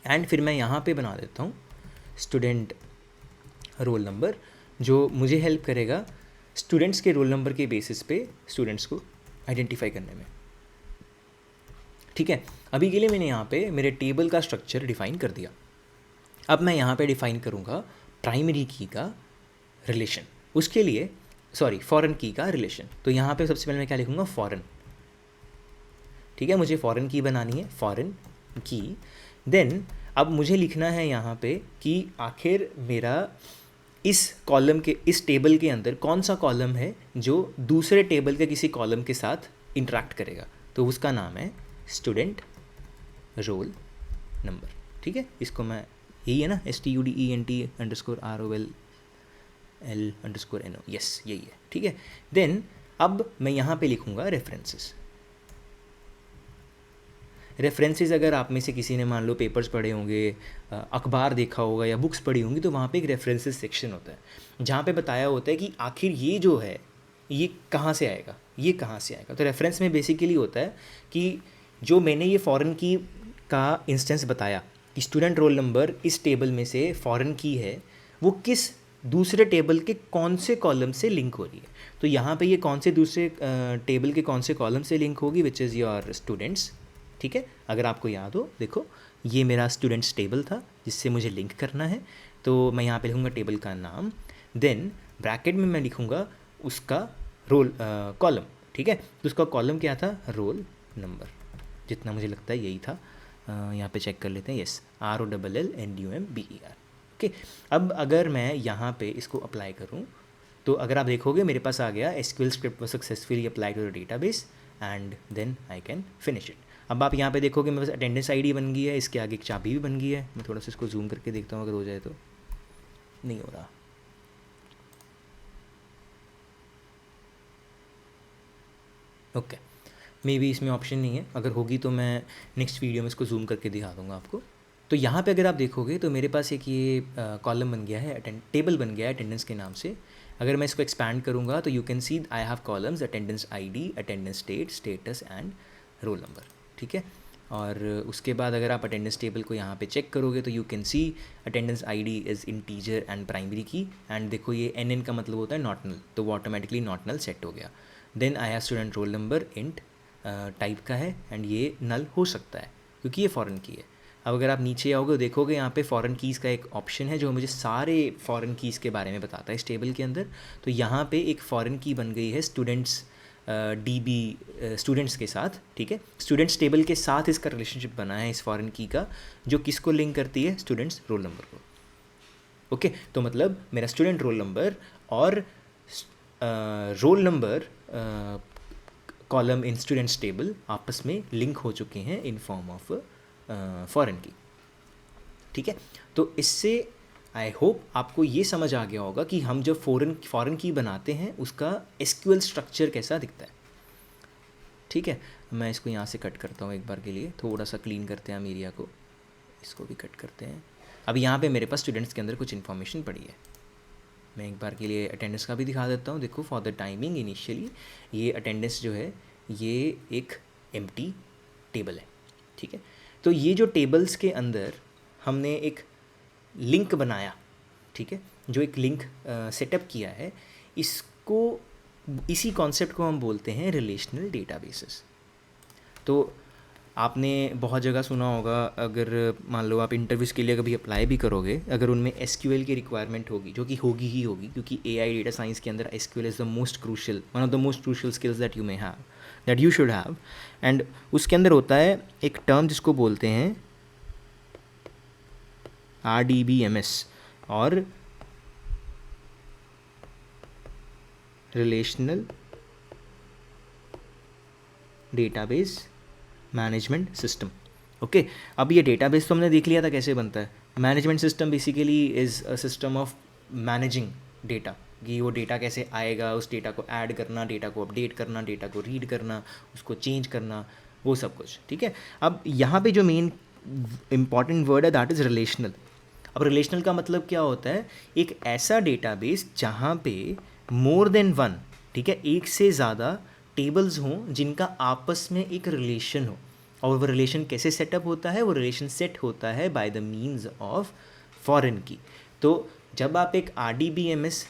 एंड फिर मैं यहाँ पे बना देता हूँ स्टूडेंट रोल नंबर, जो मुझे हेल्प करेगा स्टूडेंट्स के रोल नंबर के बेसिस पे स्टूडेंट्स को आइडेंटिफाई करने में। ठीक है, अभी के लिए मैंने यहाँ पे मेरे टेबल का स्ट्रक्चर डिफाइन कर दिया। अब मैं यहाँ पे डिफाइन करूँगा प्राइमरी की का रिलेशन, उसके लिए फॉरेन की का रिलेशन। तो यहाँ पे सबसे पहले मैं क्या लिखूँगा, फॉरेन। ठीक है, मुझे फॉरेन की बनानी है, फॉरेन की। देन अब मुझे लिखना है यहाँ पे कि आखिर मेरा इस टेबल के अंदर कौन सा कॉलम है जो दूसरे टेबल के किसी कॉलम के साथ इंटरेक्ट करेगा, तो उसका नाम है स्टूडेंट रोल नंबर। ठीक है, इसको मैं, यही है ना, student_ROLL_NO, यस यही है। ठीक है, देन अब मैं यहाँ पे लिखूँगा रेफरेंसेस। रेफरेंसेस अगर आप में से किसी ने मान लो पेपर्स पढ़े होंगे, अखबार देखा होगा या बुक्स पढ़ी होंगी, तो वहाँ पे एक रेफरेंसेस सेक्शन होता है जहाँ पे बताया होता है कि आखिर ये जो है ये कहाँ से आएगा, ये कहाँ से आएगा। तो रेफरेंस में बेसिकली होता है कि जो मैंने ये फॉरेन की का इंस्टेंस बताया कि स्टूडेंट रोल नंबर इस टेबल में से फॉरेन की है, वो किस दूसरे टेबल के कौन से कॉलम से लिंक हो रही है। तो यहाँ पे ये कौन से दूसरे टेबल के कौन से कॉलम से लिंक होगी, विच इज़ योर स्टूडेंट्स। ठीक है, अगर आपको याद हो, देखो ये मेरा स्टूडेंट्स टेबल था जिससे मुझे लिंक करना है, तो मैं यहाँ पे लिखूँगा टेबल का नाम, देन ब्रैकेट में मैं लिखूँगा उसका रोल कॉलम। ठीक है, तो उसका कॉलम क्या था, रोल नंबर, जितना मुझे लगता है यही था। यहाँ पे चेक कर लेते हैं, यस, ROLLNUMBER। ओके, अब अगर मैं यहाँ पे इसको अप्लाई करूँ तो अगर आप देखोगे मेरे पास आ गया SQL script was successfully applied to the database and then I can finish it. अब आप यहाँ पे देखोगे मेरे पास अटेंडेंस ID बन गई है, इसके आगे एक चाबी भी बन गई है। मैं थोड़ा सा इसको जूम करके देखता हूँ, अगर हो जाए तो। नहीं हो रहा, ओके, मे बी इसमें ऑप्शन नहीं है, अगर होगी तो मैं नेक्स्ट वीडियो में इसको जूम करके दिखा दूँगा आपको। तो यहाँ पे अगर आप देखोगे तो मेरे पास एक ये कॉलम बन गया है, टेबल बन गया है अटेंडेंस के नाम से। अगर मैं इसको एक्सपैंड करूँगा तो you can see I have columns attendance ID, attendance date, status and roll number. ठीक है, और उसके बाद अगर आप अटेंडेंस टेबल को यहाँ पे चेक करोगे तो you can C attendance ID is integer and primary की, एंड देखो ये NN का मतलब होता है नॉट नल, तो वो ऑटोमेटिकली नॉट नल सेट हो गया। Then I have student roll number int type का है, एंड ये नल हो सकता है क्योंकि ये फॉरेन की है। अब अगर आप नीचे आओगे देखोगे यहाँ पे फॉरेन कीज़ का एक ऑप्शन है जो मुझे सारे फॉरेन कीज़ के बारे में बताता है इस टेबल के अंदर। तो यहाँ पे एक फॉरेन की बन गई है स्टूडेंट्स DB स्टूडेंट्स के साथ। ठीक है, स्टूडेंट्स टेबल के साथ इसका रिलेशनशिप बना है इस फॉरेन की का, जो किसको लिंक करती है, स्टूडेंट्स रोल नंबर को। ओके, तो मतलब मेरा स्टूडेंट रोल नंबर और roll number column in students table आपस में लिंक हो चुके हैं इन फॉर्म ऑफ फॉरेन की। ठीक है, तो इससे आई होप आपको ये समझ आ गया होगा कि हम जब फॉरेन की बनाते हैं उसका SQL स्ट्रक्चर कैसा दिखता है। ठीक है, मैं इसको यहाँ से कट करता हूँ एक बार के लिए, थोड़ा सा क्लीन करते हैं हम एरिया को, इसको भी कट करते हैं। अब यहाँ पे मेरे पास स्टूडेंट्स के अंदर कुछ इन्फॉर्मेशन पड़ी है, मैं एक बार के लिए अटेंडेंस का भी दिखा देता हूँ। देखो फॉर द टाइमिंग इनिशियली ये अटेंडेंस जो है ये एक एम्प्टी टेबल है। ठीक है, तो ये जो टेबल्स के अंदर हमने एक लिंक बनाया, ठीक है, जो एक लिंक सेटअप किया है, इसको, इसी कॉन्सेप्ट को हम बोलते हैं रिलेशनल डेटाबेसेस। तो आपने बहुत जगह सुना होगा, अगर मान लो आप इंटरव्यूज़ के लिए कभी अप्लाई भी करोगे, अगर उनमें SQL की रिक्वायरमेंट होगी, जो कि होगी ही होगी क्योंकि AI डेटा साइंस के अंदर SQL is the most crucial, one of the most crucial skills that you may have, that you should have. And उसके अंदर होता है एक टर्म जिसको बोलते हैं RDBMS और relational database management system. Okay, अब ये डेटाबेस तो हमने देख लिया था कैसे बनता है। Management system basically is a system of managing data, कि वो डेटा कैसे आएगा, उस डेटा को ऐड करना, डेटा को अपडेट करना, डेटा को रीड करना, उसको चेंज करना, वो सब कुछ। ठीक है, अब यहाँ पे जो मेन इंपॉर्टेंट वर्ड है दैट इज़ रिलेशनल। अब रिलेशनल का मतलब क्या होता है, एक ऐसा डेटाबेस जहाँ पे मोर देन वन, ठीक है, एक से ज़्यादा टेबल्स हों जिनका आपस में एक रिलेशन हो। और वो रिलेशन कैसे सेटअप होता है, वो रिलेशन सेट होता है by the means of foreign की। तो जब आप एक RDBMS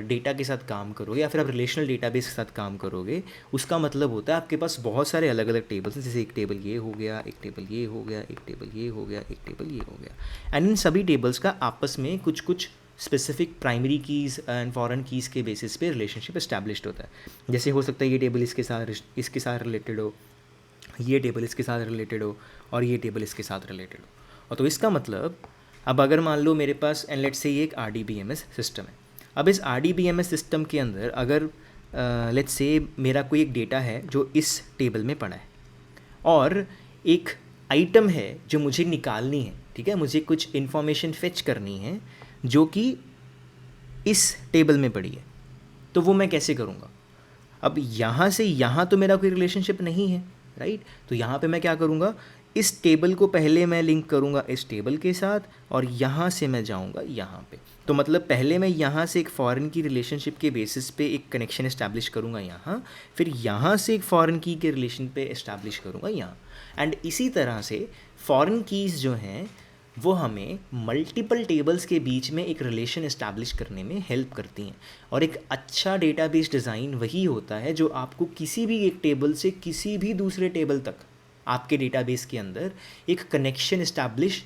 डेटा के साथ काम करोगे या फिर आप रिलेशनल डेटाबेस के साथ काम करोगे, उसका मतलब होता है आपके पास बहुत सारे अलग अलग टेबल्स हैं, जैसे एक टेबल ये हो गया, एक टेबल ये हो गया, एक टेबल ये हो गया, एक टेबल ये हो गया। एंड इन सभी टेबल्स का आपस में कुछ कुछ specific primary keys and foreign keys के बेसिस पे रिलेशनशिप इस्टेब्लिश्ड होता है। जैसे हो सकता है ये टेबल इसके साथ रिलेटेड हो, ये टेबल इसके साथ रिलेटेड हो, और ये टेबल इसके साथ रिलेटेड हो। और तो इसका मतलब अब अगर मान लो मेरे पास एंड लेट्स से ये एक RDBMS सिस्टम है। अब इस RDBMS सिस्टम के अंदर अगर लेट्स से मेरा कोई एक डेटा है जो इस टेबल में पड़ा है और एक आइटम है जो मुझे निकालनी है, ठीक है, मुझे कुछ इन्फॉर्मेशन फेच करनी है जो कि इस टेबल में पड़ी है, तो वो मैं कैसे करूँगा? अब यहाँ से यहाँ तो मेरा कोई रिलेशनशिप नहीं है, राइट? तो यहाँ पे मैं क्या करूँगा, इस टेबल को पहले मैं लिंक करूँगा इस टेबल के साथ और यहाँ से मैं जाऊँगा यहाँ पे। तो मतलब पहले मैं यहाँ से एक फॉरेन की रिलेशनशिप के बेसिस पे एक कनेक्शन इस्टेब्लिश करूँगा यहाँ, फिर यहाँ से एक फॉरेन की के रिलेशन पे इस्टेब्लिश करूँगा यहाँ। एंड इसी तरह से फॉरेन कीज़ जो हैं वो हमें मल्टीपल टेबल्स के बीच में एक रिलेशन इस्टेब्लिश करने में हेल्प करती हैं। और एक अच्छा डेटाबेस डिज़ाइन वही होता है जो आपको किसी भी एक टेबल से किसी भी दूसरे टेबल तक आपके डेटाबेस के अंदर एक कनेक्शन इस्टेब्लिश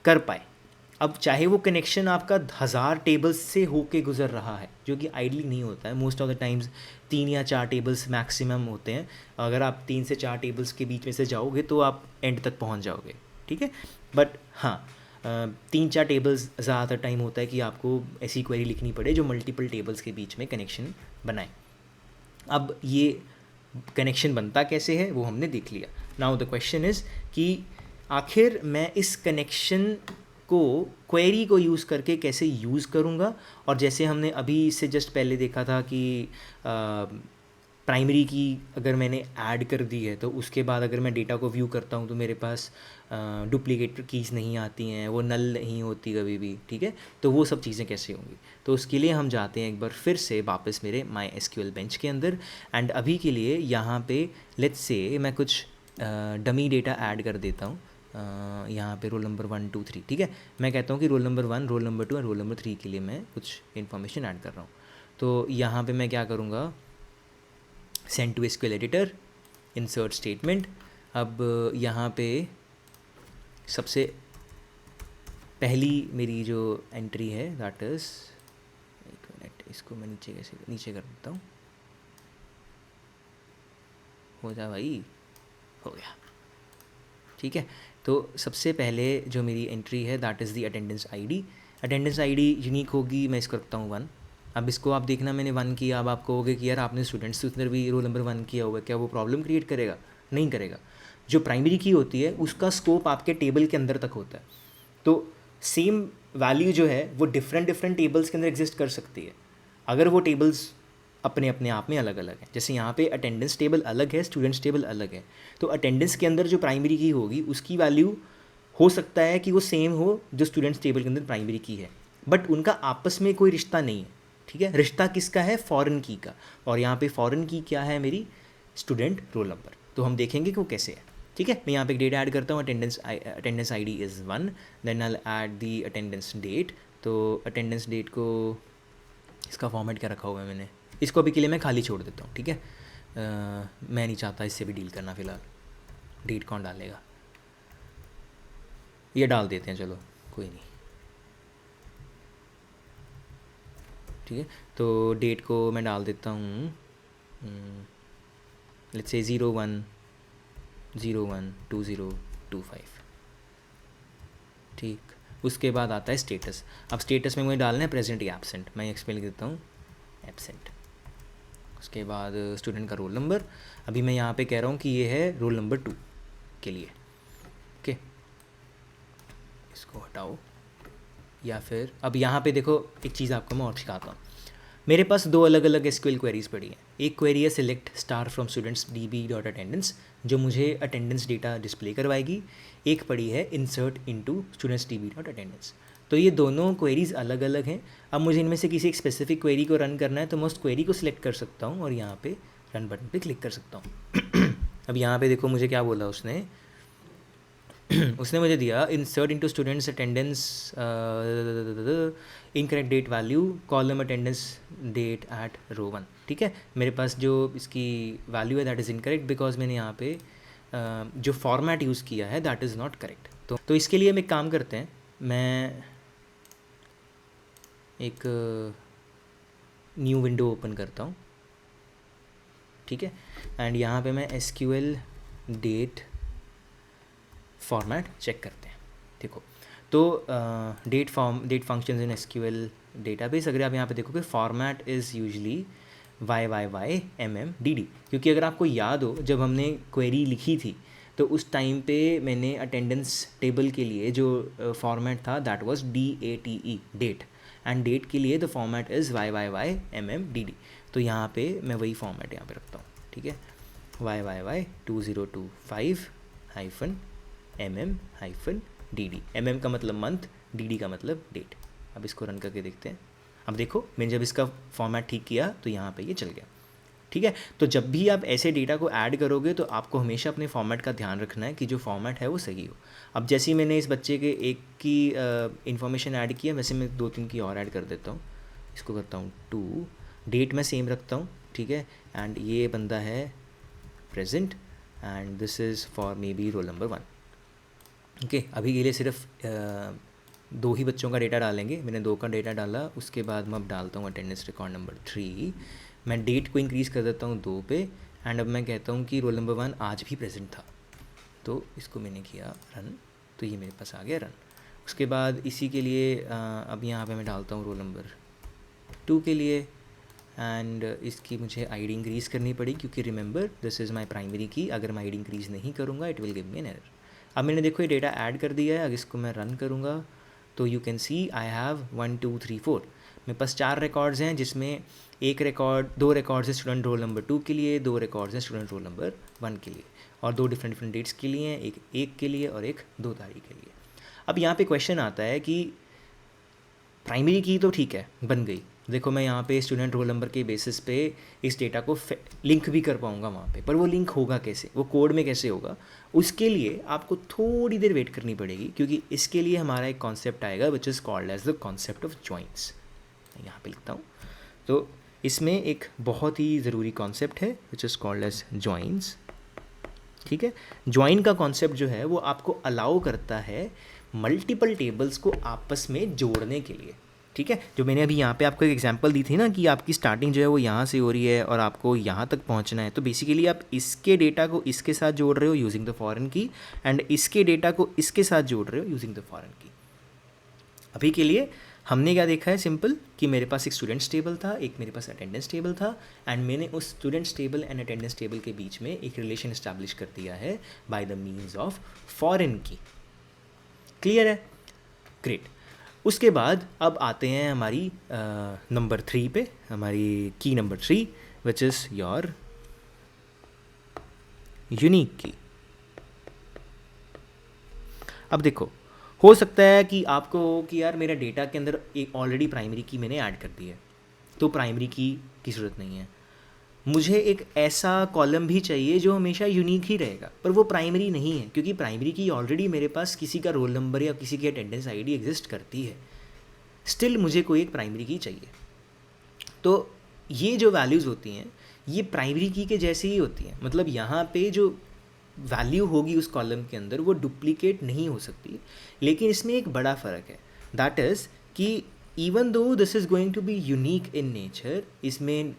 कर पाए। अब चाहे वो कनेक्शन आपका 1000 टेबल्स से होके गुजर रहा है, जो कि आइडली नहीं होता है, मोस्ट ऑफ द टाइम्स 3 या 4 टेबल्स मैक्सिमम होते हैं। अगर आप 3 से 4 टेबल्स के बीच में से जाओगे तो आप एंड तक पहुंच जाओगे, ठीक है। बट हाँ, 3-4 टेबल्स ज़्यादातर टाइम होता है कि आपको ऐसी क्वेरी लिखनी पड़े जो मल्टीपल टेबल्स के बीच में कनेक्शन बनाए। अब ये कनेक्शन बनता कैसे है वो हमने देख लिया। नाउ द क्वेश्चन इज़ कि आखिर मैं इस कनेक्शन को क्वेरी को यूज़ करके कैसे यूज़ करूँगा। और जैसे हमने अभी इससे जस्ट पहले देखा था कि प्राइमरी की अगर मैंने ऐड कर दी है तो उसके बाद अगर मैं डेटा को व्यू करता हूँ तो मेरे पास डुप्लीकेट कीज़ नहीं आती हैं, वो नल नहीं होती कभी भी, ठीक है। तो वो सब चीज़ें कैसे होंगी, तो उसके लिए हम जाते हैं एक बार फिर से वापस मेरे MySQL बेंच के अंदर। एंड अभी के लिए यहाँ पे लेट्स से मैं कुछ डमी डेटा ऐड कर देता हूँ। यहाँ पे रोल नंबर 1 2 3, ठीक है। मैं कहता हूँ कि रोल नंबर 1, रोल नंबर 2 और रोल नंबर 3 के लिए मैं कुछ इन्फॉर्मेशन ऐड कर रहा हूँ। तो यहाँ पे मैं क्या करूँगा, send to SQL editor, insert statement. अब यहाँ पे सबसे पहली मेरी जो एंट्री है दैट इज़, एक मिनट, इसको मैं नीचे कर देता हूँ, हो जा भाई, हो गया, ठीक है। तो सबसे पहले जो मेरी एंट्री है that is the attendance ID. Attendance ID unique होगी, मैं इसको रखता हूँ 1। अब इसको आप देखना मैंने 1 किया, अब आप कहोगे कि यार आपने स्टूडेंट्स के अंदर भी रोल नंबर 1 किया हुआ है, क्या वो प्रॉब्लम क्रिएट करेगा? नहीं करेगा। जो प्राइमरी की होती है उसका स्कोप आपके टेबल के अंदर तक होता है, तो सेम वैल्यू जो है वो डिफरेंट टेबल्स के अंदर एग्जिस्ट कर सकती है अगर वो टेबल्स अपने अपने आप में अलग अलग है। जैसे यहाँ पे अटेंडेंस टेबल अलग है, स्टूडेंट्स टेबल अलग है, तो अटेंडेंस के अंदर जो प्राइमरी की होगी उसकी वैल्यू हो सकता है कि वो सेम हो जो स्टूडेंट्स टेबल के अंदर प्राइमरी की है, बट उनका आपस में कोई रिश्ता नहीं है, ठीक है। रिश्ता किसका है? फॉरेन की का। और यहाँ पे फॉरेन की क्या है? मेरी स्टूडेंट रोल नंबर। तो हम देखेंगे कि वो कैसे है, ठीक है। मैं यहाँ पे एक डेटा ऐड करता हूँ, attendance ID is 1, then I add the attendance date. तो अटेंडेंस डेट को इसका फॉर्मेट क्या रखा हुआ है मैंने, इसको अभी के लिए मैं खाली छोड़ देता हूँ, ठीक है। मैं नहीं चाहता इससे भी डील करना फ़िलहाल, डेट कौन डालेगा, ये डाल देते हैं, चलो कोई नहीं, ठीक है। तो डेट को मैं डाल देता हूँ लेट्स से 01/01/2025, ठीक। उसके बाद आता है स्टेटस। अब स्टेटस में मुझे डालना है प्रेजेंट या एब्सेंट, मैं एक्सप्लेन लिख देता हूँ एब्सेंट। उसके बाद स्टूडेंट का रोल नंबर, अभी मैं यहाँ पे कह रहा हूँ कि ये है रोल नंबर 2 के लिए, ओके। इसको हटाओ, या फिर अब यहाँ पे देखो एक चीज़ आपको मैं और सिखाता हूँ। मेरे पास 2 अलग अलग SQL क्वेरीज पड़ी हैं। एक क्वेरी है select star from students db.attendance जो मुझे अटेंडेंस डेटा डिस्प्ले करवाएगी। एक पड़ी है इंसर्ट इनटू स्टूडेंट्स db.attendance। तो ये दोनों क्वेरीज़ अलग अलग हैं। अब मुझे इनमें से किसी एक स्पेसिफिक क्वेरी को रन करना है तो मैं उस क्वेरी को सिलेक्ट कर सकता हूँ और यहाँ पे रन बटन पे क्लिक कर सकता हूँ। अब यहाँ पे देखो मुझे क्या बोला उसने उसने मुझे दिया insert into students attendance incorrect date value column attendance date at row 1, ठीक है। मेरे पास जो इसकी वैल्यू है दैट इज़ इनकरेक्ट बिकॉज मैंने यहाँ पे जो फॉर्मेट यूज़ किया है दैट इज़ नॉट करेक्ट। तो इसके लिए हम एक काम करते हैं, मैं एक न्यू विंडो ओपन करता हूँ, ठीक है। एंड यहाँ पे मैं SQL डेट फॉर्मेट चेक करते हैं, देखो तो date functions in SQL database, अगर आप यहाँ पे देखोगे फॉर्मेट इज़ यूजली YYY क्योंकि अगर आपको याद हो जब हमने क्वेरी लिखी थी तो उस टाइम पे मैंने अटेंडेंस टेबल के लिए जो फॉर्मेट था that was DATE date, and date के लिए द फॉर्मेट इज़ YYY तो यहाँ पे मैं वही फॉर्मेट यहाँ पे रखता हूँ, ठीक है, YYY2025-MM-DD। का मतलब मंथ, DD का मतलब डेट। अब इसको रन करके देखते हैं। अब देखो मैंने जब इसका फॉर्मेट ठीक किया तो यहाँ पे ये चल गया, ठीक है। तो जब भी आप ऐसे डेटा को ऐड करोगे तो आपको हमेशा अपने फॉर्मेट का ध्यान रखना है कि जो फॉर्मेट है वो सही हो। अब जैसे ही मैंने इस बच्चे के एक की इन्फॉर्मेशन ऐड किया, वैसे मैं 2-3 की और ऐड कर देता हूँ। इसको करता हूँ 2, डेट मैं सेम रखता हूँ, ठीक है, एंड ये बंदा है present and this is for may be role number 1, okay. अभी के लिए सिर्फ 2 ही बच्चों का डेटा डालेंगे। मैंने 2 का डेटा डाला, उसके बाद मैं अब डालता हूँ अटेंडेंस रिकॉर्ड नंबर 3। मैं डेट को इंक्रीज़ कर देता हूँ 2 पे, एंड अब मैं कहता हूँ कि रोल नंबर 1 आज भी प्रेजेंट था। तो इसको मैंने किया रन, तो ये मेरे पास आ गया रन। उसके बाद इसी के लिए अब यहाँ पे मैं डालता हूँ रोल नंबर 2 के लिए, एंड इसकी मुझे आईडी इंक्रीज़ करनी पड़ी क्योंकि remember this is my primary की। अगर मैं आईडी इंक्रीज़ नहीं करूँगा it will give me an error. अब मैंने देखो ये डेटा ऐड कर दिया है। अगर इसको मैं रन करूँगा तो you can see I have 1 2 3 4, मेरे पास 4 रिकॉर्ड्स हैं, जिसमें 2 रिकॉर्ड्स हैं स्टूडेंट रोल नंबर 2 के लिए, 2 रिकॉर्ड्स हैं स्टूडेंट रोल नंबर 1 के लिए, और 2 डिफरेंट डेट्स के लिए हैं, एक के लिए और एक 2 तारीख के लिए। अब यहाँ पे क्वेश्चन आता है कि प्राइमरी की तो ठीक है बन गई, देखो मैं यहाँ पे स्टूडेंट रोल नंबर के बेसिस पे इस डेटा को लिंक भी कर पाऊँगा वहाँ पे, पर वो लिंक होगा कैसे, वो कोड में कैसे होगा, उसके लिए आपको थोड़ी देर वेट करनी पड़ेगी, क्योंकि इसके लिए हमारा एक कॉन्सेप्ट आएगा which is called as the concept of joints. यहाँ पे लिखता हूँ, तो इसमें एक बहुत ही ज़रूरी कॉन्सेप्ट है which is called as joints, ठीक है। जॉइन का कॉन्सेप्ट जो है वो आपको अलाउ करता है मल्टीपल टेबल्स को आपस में जोड़ने के लिए, ठीक है। जो मैंने अभी यहाँ पे आपको एक एग्जांपल दी थी ना कि आपकी स्टार्टिंग जो है वो यहाँ से हो रही है और आपको यहाँ तक पहुँचना है, तो बेसिकली आप इसके डेटा को इसके साथ जोड़ रहे हो यूजिंग द फॉरेन की, एंड इसके डेटा को इसके साथ जोड़ रहे हो यूजिंग द फॉरेन की। अभी के लिए हमने क्या देखा है, सिंपल, कि मेरे पास एक स्टूडेंट्स टेबल था, एक मेरे पास अटेंडेंस टेबल था, एंड मैंने उस students table and attendance table के बीच में एक रिलेशन इस्टेब्लिश कर दिया है by the means of foreign की। क्लियर है? ग्रेट। उसके बाद अब आते हैं हमारी नंबर 3 पे, हमारी की number 3 which is your unique की। अब देखो, हो सकता है कि आपको हो कि यार मेरा डेटा के अंदर एक ऑलरेडी प्राइमरी की मैंने ऐड कर दी है, तो प्राइमरी की ज़रूरत नहीं है, मुझे एक ऐसा कॉलम भी चाहिए जो हमेशा यूनिक ही रहेगा, पर वो प्राइमरी नहीं है, क्योंकि प्राइमरी की ऑलरेडी मेरे पास किसी का रोल नंबर या किसी की अटेंडेंस आईडी एग्जिस्ट करती है, स्टिल मुझे कोई एक प्राइमरी की चाहिए। तो ये जो वैल्यूज़ होती हैं ये प्राइमरी की के जैसे ही होती हैं, मतलब यहाँ पे जो वैल्यू होगी उस कॉलम के अंदर वो डुप्लीकेट नहीं हो सकती, लेकिन इसमें एक बड़ा फ़र्क है, दैट इज़ कि even though this is going to be unique in nature, इसमें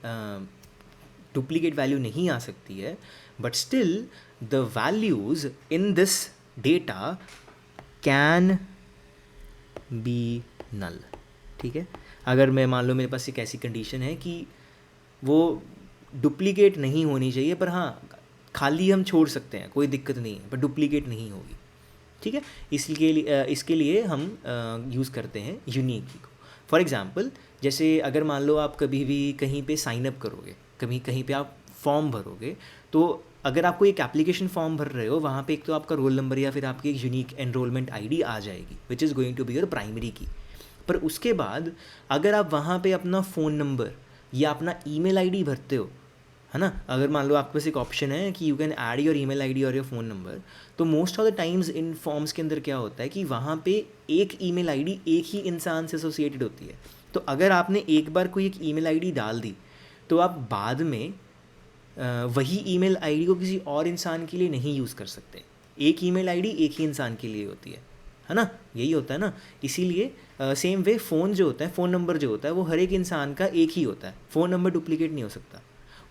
डुप्लीकेट वैल्यू नहीं आ सकती है, but still the values in this data can be null, ठीक है। अगर मैं मान लो मेरे पास एक ऐसी कंडीशन है कि वो डुप्लीकेट नहीं होनी चाहिए, पर हाँ खाली हम छोड़ सकते हैं, कोई दिक्कत नहीं है, पर डुप्लीकेट नहीं होगी, ठीक है। इसके लिए हम यूज़ करते हैं यूनिक की को। फॉर एग्ज़ाम्पल, जैसे अगर मान लो आप कभी भी कहीं पे साइन अप करोगे, कहीं पे आप फॉर्म भरोगे, तो अगर आपको एक एप्लीकेशन फॉर्म भर रहे हो, वहाँ पे एक तो आपका रोल नंबर या फिर आपकी एक यूनिक एनरोलमेंट आईडी आ जाएगी which is going to be your primary key, पर उसके बाद अगर आप वहाँ पे अपना फ़ोन नंबर या अपना ईमेल आईडी भरते हो, है ना, अगर मान लो आपके पास एक ऑप्शन है कि you can add your email ID और योर फ़ोन नंबर, तो most of the times in forms के अंदर क्या होता है कि वहाँ पे एक ईमेल आईडी एक ही इंसान से एसोसिएटेड होती है। तो अगर आपने एक बार कोई एक ईमेल आईडी डाल दी, तो आप बाद में वही ईमेल आईडी को किसी और इंसान के लिए नहीं यूज़ कर सकते। एक ईमेल आईडी एक ही इंसान के लिए होती है ना, यही होता है ना। इसीलिए सेम वे फ़ोन जो होता है, फ़ोन नंबर जो होता है वो हर एक इंसान का एक ही होता है, फ़ोन नंबर डुप्लीकेट नहीं हो सकता।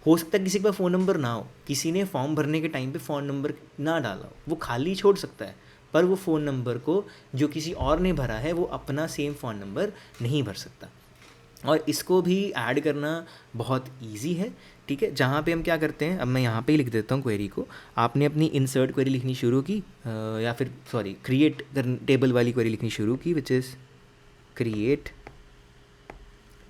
हो सकता है किसी के पास फ़ोन नंबर ना हो, किसी ने फॉर्म भरने के टाइम पे फ़ोन नंबर ना डाला हो, वो खाली छोड़ सकता है, पर वो फ़ोन नंबर को जो किसी और ने भरा है वो अपना सेम फ़ोन नंबर नहीं भर सकता। और इसको भी ऐड करना बहुत इजी है, ठीक है। जहाँ पे हम क्या करते हैं, अब मैं यहाँ पे ही लिख देता हूँ क्वेरी को। आपने अपनी इंसर्ट क्वेरी लिखनी शुरू की या फिर सॉरी क्रिएट टेबल वाली क्वेरी लिखनी शुरू की, which is create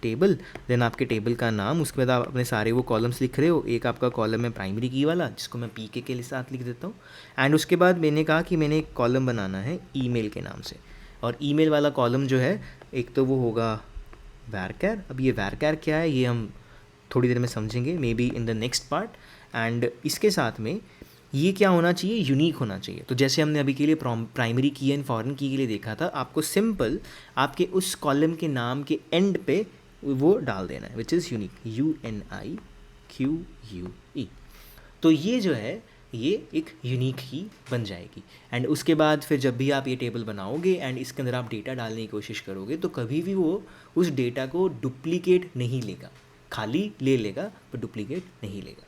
table. Then आपके टेबल का नाम, उसके बाद आप अपने सारे वो कॉलम्स लिख रहे हो। एक आपका कॉलम है प्राइमरी की वाला, जिसको मैं पी के साथ लिख देता हूँ। एंड उसके बाद मैंने कहा कि मैंने एक कॉलम बनाना है ईमेल के नाम से, और ईमेल वाला कॉलम जो है एक तो वो होगा varchar। अब ये varchar क्या है ये हम थोड़ी देर में समझेंगे, may be in the next part. And इसके साथ में ये क्या होना चाहिए, यूनिक होना चाहिए। तो जैसे हमने अभी के लिए प्राइमरी की एंड फॉरेन की के लिए देखा था, आपको सिंपल आपके उस कॉलम के नाम के एंड पे वो डाल देना है, विच इज़ यूनिक, UNIQUE। तो ये जो है ये एक यूनिक की बन जाएगी। एंड उसके बाद फिर जब भी आप ये टेबल बनाओगे एंड इसके अंदर आप डेटा डालने की कोशिश करोगे तो कभी भी वो उस डेटा को डुप्लीकेट नहीं लेगा, खाली ले लेगा पर डुप्लीकेट नहीं लेगा।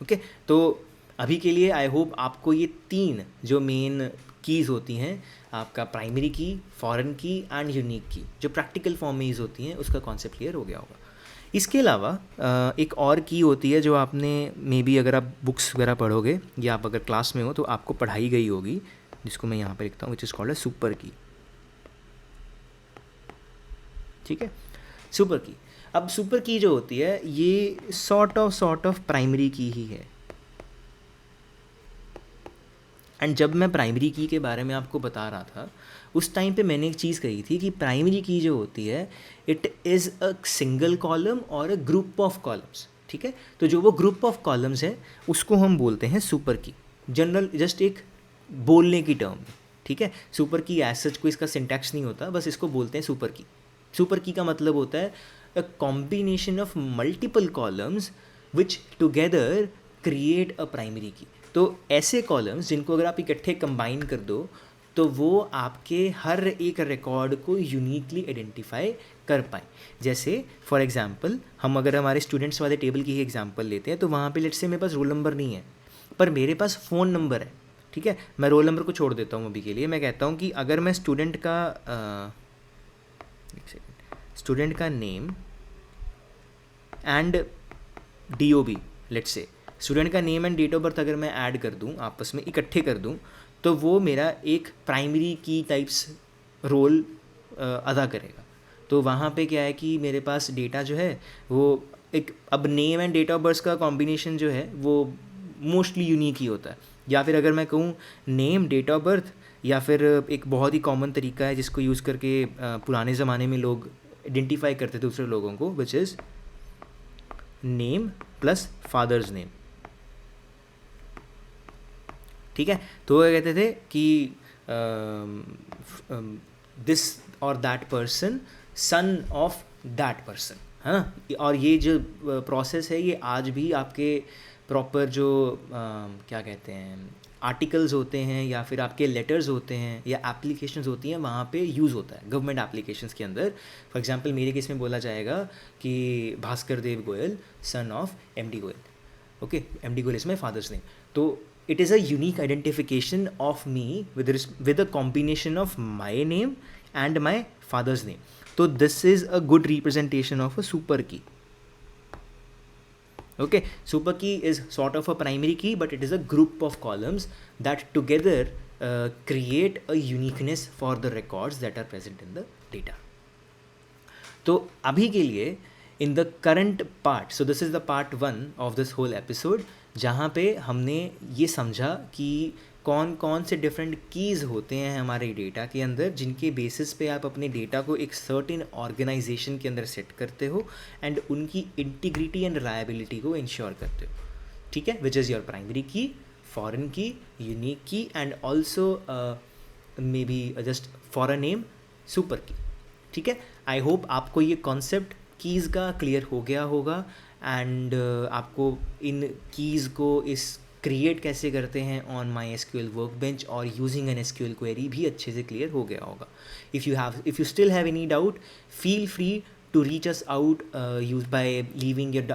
ओके, तो अभी के लिए आई होप आपको ये 3 जो मेन कीज़ होती हैं, आपका प्राइमरी की, फॉरेन की एंड यूनिक की, जो प्रैक्टिकल फॉर्म में यूज़ होती हैं, उसका कॉन्सेप्ट क्लियर हो गया होगा। इसके अलावा एक और की होती है जो आपने मे बी अगर आप बुक्स वगैरह पढ़ोगे या आप अगर क्लास में हो तो आपको पढ़ाई गई होगी, जिसको मैं यहाँ पे लिखता हूँ, विच इज़ कॉल्ड सुपर की। ठीक है, सुपर की। अब सुपर की जो होती है ये सॉर्ट ऑफ प्राइमरी की ही है। एंड जब मैं प्राइमरी की के बारे में आपको बता रहा था उस टाइम पे मैंने एक चीज़ कही थी कि प्राइमरी की जो होती है it is a single column और अ ग्रुप ऑफ कॉलम्स। ठीक है, तो जो वो ग्रुप ऑफ कॉलम्स है उसको हम बोलते हैं सुपर की। जनरल जस्ट एक बोलने की टर्म है, ठीक है। सुपर की एज सच कोई इसका सिंटैक्स नहीं होता, बस इसको बोलते हैं सुपर की। सुपर की का मतलब होता है a combination of multiple columns which together create a primary key. तो ऐसे कॉलम्स जिनको अगर आप इकट्ठे कंबाइन कर दो तो वो आपके हर एक रिकॉर्ड को यूनिकली आइडेंटिफाई कर पाए। जैसे फॉर एग्जांपल हम अगर हमारे स्टूडेंट्स वाले टेबल की ही एग्जांपल लेते हैं तो वहाँ पे लेट्स से मेरे पास रोल नंबर नहीं है पर मेरे पास फ़ोन नंबर है। ठीक है, मैं रोल नंबर को छोड़ देता हूँ अभी के लिए। मैं कहता हूँ कि अगर मैं स्टूडेंट का name and DOB, let's say student का name and date of birth अगर मैं ऐड कर दूँ, आपस में इकट्ठे कर दूँ, तो वो मेरा एक प्राइमरी की टाइप्स रोल अदा करेगा। तो वहाँ पे क्या है कि मेरे पास डेटा जो है वो एक, अब name and date of birth का कॉम्बिनेशन जो है वो मोस्टली यूनिक ही होता है। या फिर अगर मैं कहूँ नेम, डेट ऑफ बर्थ, या फिर एक बहुत ही कॉमन तरीका है जिसको यूज़ करके पुराने ज़माने में लोग आइडेंटिफाई करते थे दूसरे लोगों को, which is name plus father's name. ठीक है, तो वो कहते थे कि दिस और that person son of that person, है ना। और ये जो प्रोसेस है ये आज भी आपके प्रॉपर जो क्या कहते हैं आर्टिकल्स होते हैं या फिर आपके लेटर्स होते हैं या एप्लीकेशंस होती हैं वहाँ पे यूज़ होता है गवर्नमेंट एप्लीकेशंस के अंदर। फॉर एग्जांपल मेरे केस में बोला जाएगा कि Bhaskar Dev Goyal son of MD Goyal. Okay, MD Goyal is my father's name. तो it is a unique identification of me with a combination of my name and my father's name. So this is a good representation of a super key. Okay, super key is sort of a primary key, but it is a group of columns that together create a uniqueness for the records that are present in the data. तो अभी के लिए in the current part, so this is the part 1 of this whole episode, जहाँ पे हमने ये समझा कि कौन कौन से डिफरेंट कीज़ होते हैं हमारे डेटा के अंदर जिनके बेसिस पे आप अपने डेटा को एक सर्टेन ऑर्गेनाइजेशन के अंदर सेट करते हो एंड उनकी इंटीग्रिटी एंड रिलायबिलिटी को इंश्योर करते हो। ठीक है, विच इज़ योर प्राइमरी की, फॉरेन की, यूनिक की and also may be just for a name super की। ठीक है, आई होप आपको ये कॉन्सेप्ट कीज़ का क्लियर हो गया होगा एंड आपको इन कीज़ को इस क्रिएट कैसे करते हैं ऑन MySQL वर्कबेंच और यूजिंग एन SQL क्वेरी भी अच्छे से क्लियर हो गया होगा। If you still have any doubt feel free to reach us out use by leaving your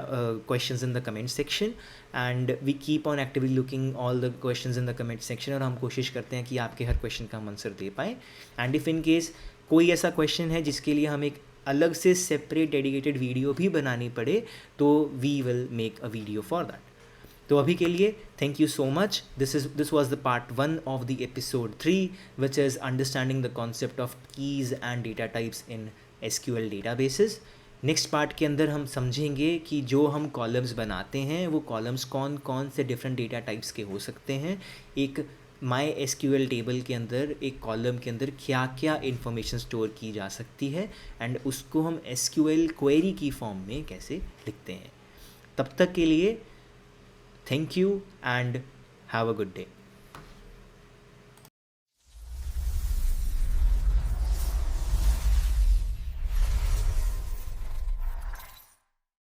questions in the comment section, and we keep on actively looking all the questions in the comment section, और हम कोशिश करते हैं कि आपके हर question का हम answer दे पाएँ. एंड इफ़ इन केस कोई ऐसा क्वेश्चन है जिसके लिए हम एक अलग से सेपरेट डेडिकेटेड वीडियो भी बनानी पड़े, तो we will make a video for that. तो अभी के लिए thank you so much. This was the part 1 of the episode 3, which is understanding the concept of keys and data types in SQL databases. Next part के अंदर हम समझेंगे कि जो हम कॉलम्स बनाते हैं वो कॉलम्स कौन कौन से डिफरेंट डेटा टाइप्स के हो सकते हैं. एक माई SQL टेबल के अंदर एक कॉलम के अंदर क्या क्या इन्फॉर्मेशन स्टोर की जा सकती है, एंड उसको हम SQL क्वेरी की फॉर्म में कैसे लिखते हैं. तब तक के लिए thank you and have a good day.